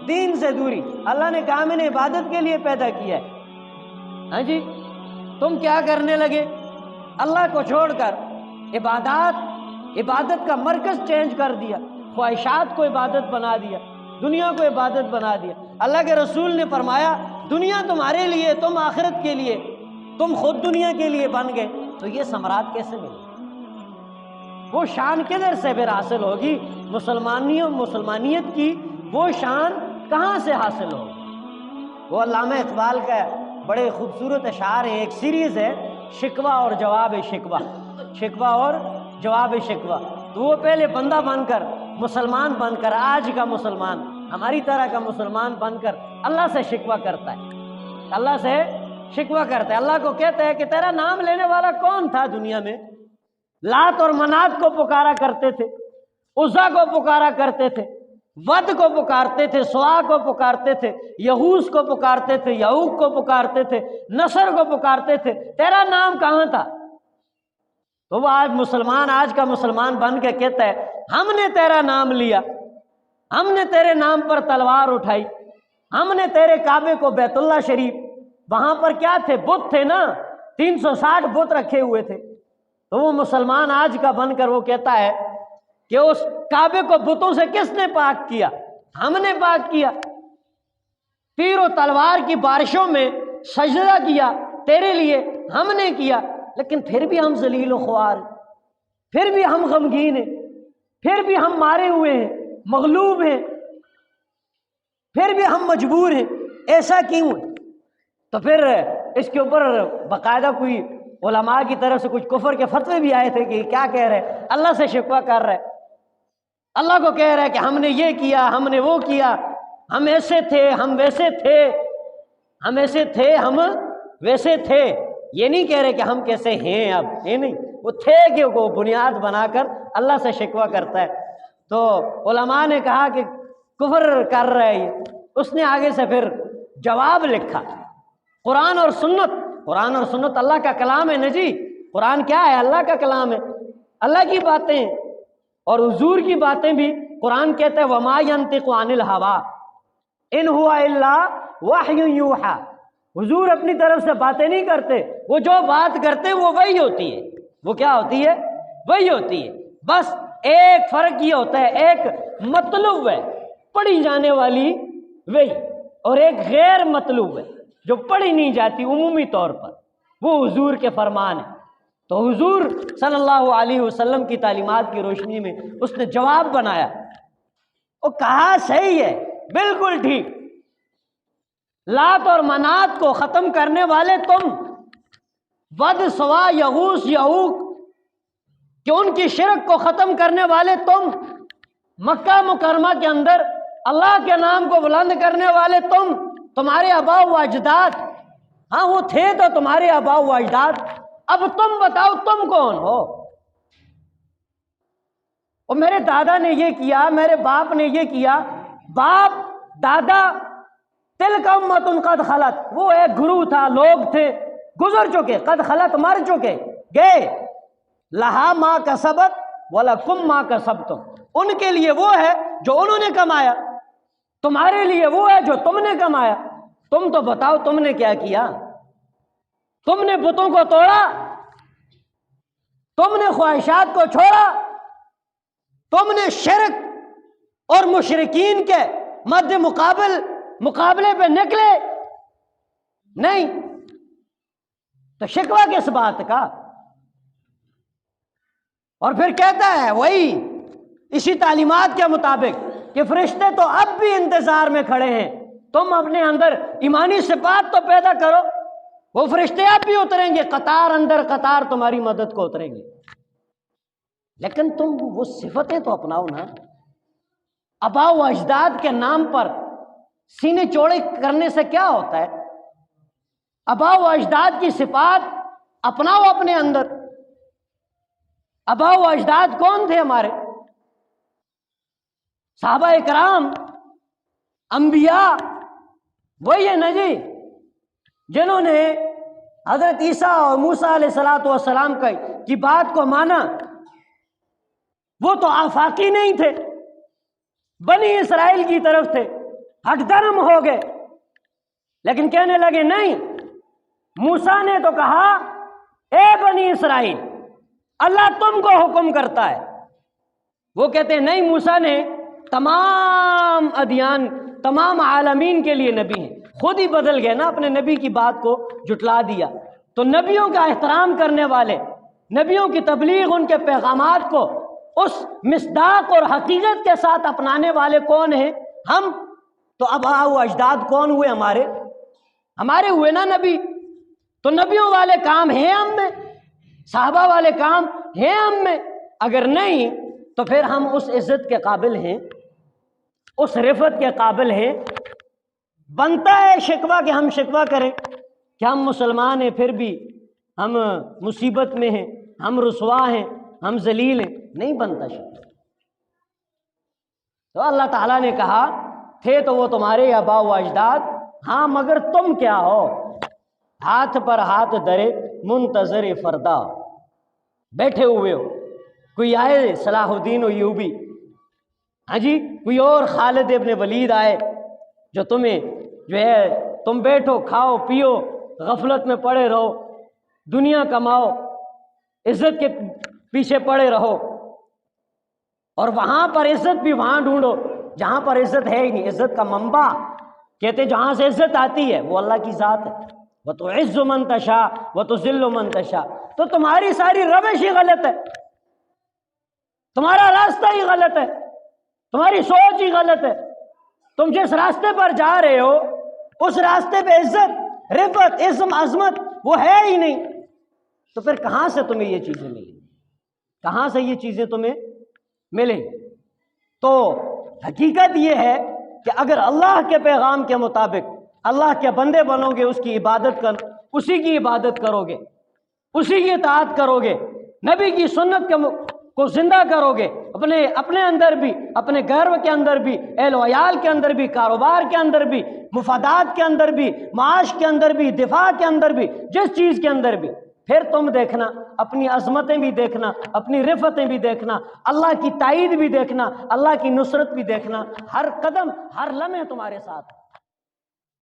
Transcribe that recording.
دین سے دوری۔ اللہ نے کہا میں نے عبادت کے لیے پیدا کیا ہے، ہاں جی تم کیا کرنے لگے؟ اللہ کو چھوڑ کر عبادت کا مرکز چینج کر دیا، خواہشات کو عبادت بنا دیا، دنیا کو عبادت بنا دیا۔ اللہ کے رسول نے فرمایا دنیا تمہارے لیے، تم آخرت کے لیے، تم خود دنیا کے لیے بن گئے، تو یہ ثمرات کیسے ملے؟ وہ شان کدھر سے پھر حاصل ہوگی؟ مسلمانیت کی وہ شان کہاں سے حاصل ہوگی؟ وہ علامہ اقبال کا بڑے خوبصورت اشعار ہیں، ایک سیریز ہے شکوہ اور جواب شکوہ، شکوہ اور جواب شکوہ۔ تو وہ پہلے بندہ بن کر، مسلمان بن کر، آج کا مسلمان، ہماری طرح کا مسلمان بن کر اللہ سے شکوہ کرتا ہے، اللہ سے شکوہ کرتا ہے، اللہ کو کہتا ہے کہ تیرا نام لینے والا کون تھا دنیا میں؟ لات اور منات کو پکارا کرتے تھے، عزا کو پکارا کرتے تھے، ود کو پکارتے تھے، سوا کو پکارتے تھے، یہوس کو پکارتے تھے، یعوق کو پکارتے تھے، نصر کو پکارتے تھے، تیرا نام کہاں تھا؟ تو وہ آج کا مسلمان بن کے کہتا ہے ہم نے تیرا نام لیا، ہم نے تیرے نام پر تلوار اٹھائی، ہم نے تیرے کعبے کو بیت اللہ شریف، وہاں پر کیا تھے؟ بت تھے نا، 360 بت رکھے ہوئے تھے۔ تو وہ مسلمان آج کا بن کر وہ کہتا ہے کہ اس کعبے کو بتوں سے کس نے پاک کیا؟ ہم نے پاک کیا، تیر و تلوار کی بارشوں میں سجدہ کیا تیرے لیے ہم نے کیا، لیکن پھر بھی ہم ذلیل و خوار ہیں، پھر بھی ہم غمگین ہیں، پھر بھی ہم مارے ہوئے ہیں، مغلوب ہیں، پھر بھی ہم مجبور ہیں، ایسا کیوں ہے؟ تو پھر اس کے اوپر باقاعدہ کوئی علماء کی طرف سے کچھ کفر کے فتوے بھی آئے تھے کہ کیا کہہ رہے، اللہ سے شکوہ کر رہے، اللہ کو کہہ رہے کہ ہم نے یہ کیا، ہم نے وہ کیا، ہم ایسے تھے، ہم ویسے تھے، ہم ایسے تھے، ہم ویسے تھے۔ یہ نہیں کہہ رہے کہ ہم کیسے ہیں اب، یہ نہیں، وہ تھے کہ وہ بنیاد بنا کر اللہ سے شکوہ کرتا ہے۔ تو علماء نے کہا کہ کفر کر رہے ہیں۔ اس نے آگے سے پھر جواب لکھا، قرآن اور سنت اللہ کا کلام ہے نا جی، قرآن کیا ہے؟ اللہ کا کلام ہے، اللہ کی باتیں ہیں، اور حضور کی باتیں بھی قرآن کہتا ہے وَمَا يَنطِقُ عَنِ الْهَوَىٰ إِنْ هُوَ إِلَّا وَحْيٌ يُوحَىٰ۔ حضور اپنی طرف سے باتیں نہیں کرتے، وہ جو بات کرتے وہ وہی ہوتی ہے۔ وہ کیا ہوتی ہے؟ وہی ہوتی ہے۔ بس ایک فرق یہ ہوتا ہے، ایک مطلوب ہے پڑھی جانے والی وہی، اور ایک غیر مطلوب ہے جو پڑھی نہیں جاتی عمومی طور پر، وہ حضور کے فرمان ہے۔ تو حضور صلی اللہ علیہ وسلم کی تعلیمات کی روشنی میں اس نے جواب بنایا، وہ کہا صحیح ہے، بالکل ٹھیک، لات اور منات کو ختم کرنے والے تم، ود سوا یغوث یعوق کہ ان کی شرک کو ختم کرنے والے تم، مکہ مکرمہ کے اندر اللہ کے نام کو بلند کرنے والے تم، تمہارے آباء و اجداد، ہاں وہ تھے تو تمہارے آباء و اجداد، اب تم بتاؤ تم کون ہو؟ اور میرے دادا نے یہ کیا، میرے باپ نے یہ کیا، باپ دادا، تلک امۃ قد خلت، وہ ایک گروہ تھا، لوگ تھے گزر چکے، قد خلت مر چکے گئے، لہا ما کسبت ولکم ما کسبتم، ان کے لیے وہ ہے جو انہوں نے کمایا، تمہارے لیے وہ ہے جو تم نے کمایا۔ تم تو بتاؤ تم نے کیا کیا؟ تم نے بتوں کو توڑا، تم نے خواہشات کو چھوڑا، تم نے شرک اور مشرکین کے مقابلے پہ نکلے نہیں، تو شکوہ کس بات کا؟ اور پھر کہتا ہے وہی اسی تعلیمات کے مطابق کہ فرشتے تو اب بھی انتظار میں کھڑے ہیں، تم اپنے اندر ایمانی صفات تو پیدا کرو، وہ فرشتے اب بھی اتریں گے، قطار اندر قطار تمہاری مدد کو اتریں گے، لیکن تم وہ صفتیں تو اپناؤ نا۔ آباء و اجداد کے نام پر سینے چوڑے کرنے سے کیا ہوتا ہے؟ آباء و اجداد کی صفات اپناؤ اپنے اندر۔ آباء و اجداد کون تھے ہمارے؟ صحابہ اکرام، انبیاء، وہی ہے نا جی جنہوں نے حضرت عیسیٰ اور موسیٰ علیہ السلام کی بات کو مانا۔ وہ تو آفاقی نہیں تھے، بنی اسرائیل کی طرف تھے، ہٹ درم ہو گئے، لیکن کہنے لگے نہیں، موسیٰ نے تو کہا اے بنی اسرائیل اللہ تم کو حکم کرتا ہے۔ وہ کہتے ہیں نہیں، موسیٰ نے تمام ادیان، تمام عالمین کے لیے نبی ہیں، خود ہی بدل گئے نا، اپنے نبی کی بات کو جھٹلا دیا۔ تو نبیوں کا احترام کرنے والے، نبیوں کی تبلیغ، ان کے پیغامات کو اس مصداق اور حقیقت کے ساتھ اپنانے والے کون ہیں؟ ہم۔ تو اب آؤ اجداد کون ہوئے؟ ہمارے ہوئے نا نبی۔ تو نبیوں والے کام ہیں ہم میں، صحابہ والے کام ہیں ہم میں۔ اگر نہیں تو پھر ہم اس عزت کے قابل ہیں، اس رفعت کے قابل ہیں؟ بنتا ہے شکوہ کہ ہم شکوہ کریں کہ ہم مسلمان ہیں پھر بھی ہم مصیبت میں ہیں، ہم رسوا ہیں، ہم ذلیل ہیں؟ نہیں بنتا شکوہ۔ تو اللہ تعالیٰ نے کہا تھے تو وہ تمہارے آباء و اجداد، ہاں مگر تم کیا ہو؟ ہاتھ پر ہاتھ دھرے منتظر فردا، بیٹھے ہوئے ہو۔ کوئی آئے صلاح الدین ایوبی، ہاں جی، کوئی اور خالد ابن ولید آئے جو تمہیں جو ہے تم بیٹھو کھاؤ پیو غفلت میں پڑے رہو، دنیا کماؤ، عزت کے پیچھے پڑے رہو، اور وہاں پر عزت بھی وہاں ڈھونڈو جہاں پر عزت ہے ہی نہیں۔ عزت کا منبع کہتے جہاں سے عزت آتی ہے وہ اللہ کی ذات ہے، وَتُعِزُّ مَن تَشَاءُ وَتُذِلُّ مَن تَشَاءُ۔ تو تمہاری ساری روش ہی غلط ہے، تمہارا راستہ ہی غلط ہے، تمہاری سوچ ہی غلط ہے۔ تم جس راستے پر جا رہے ہو اس راستے پہ عزت، رفعت، عظم، عظمت وہ ہے ہی نہیں، تو پھر کہاں سے تمہیں یہ چیزیں ملیں؟ کہاں سے یہ چیزیں تمہیں ملیں؟ تو حقیقت یہ ہے کہ اگر اللہ کے پیغام کے مطابق اللہ کے بندے بنو گے، اس کی عبادت اسی کی عبادت کرو گے، اسی کی اطاعت کرو گے، نبی کی سنت کو زندہ کرو گے، اپنے اندر بھی، اپنے گھر کے اندر بھی، اہل و عیال کے اندر بھی، کاروبار کے اندر بھی، مفادات کے اندر بھی، معاش کے اندر بھی، دفاع کے اندر بھی، جس چیز کے اندر بھی، پھر تم دیکھنا اپنی عظمتیں بھی دیکھنا، اپنی رفعتیں بھی دیکھنا، اللہ کی تائید بھی دیکھنا، اللہ کی نصرت بھی دیکھنا، ہر قدم ہر لمحے تمہارے ساتھ۔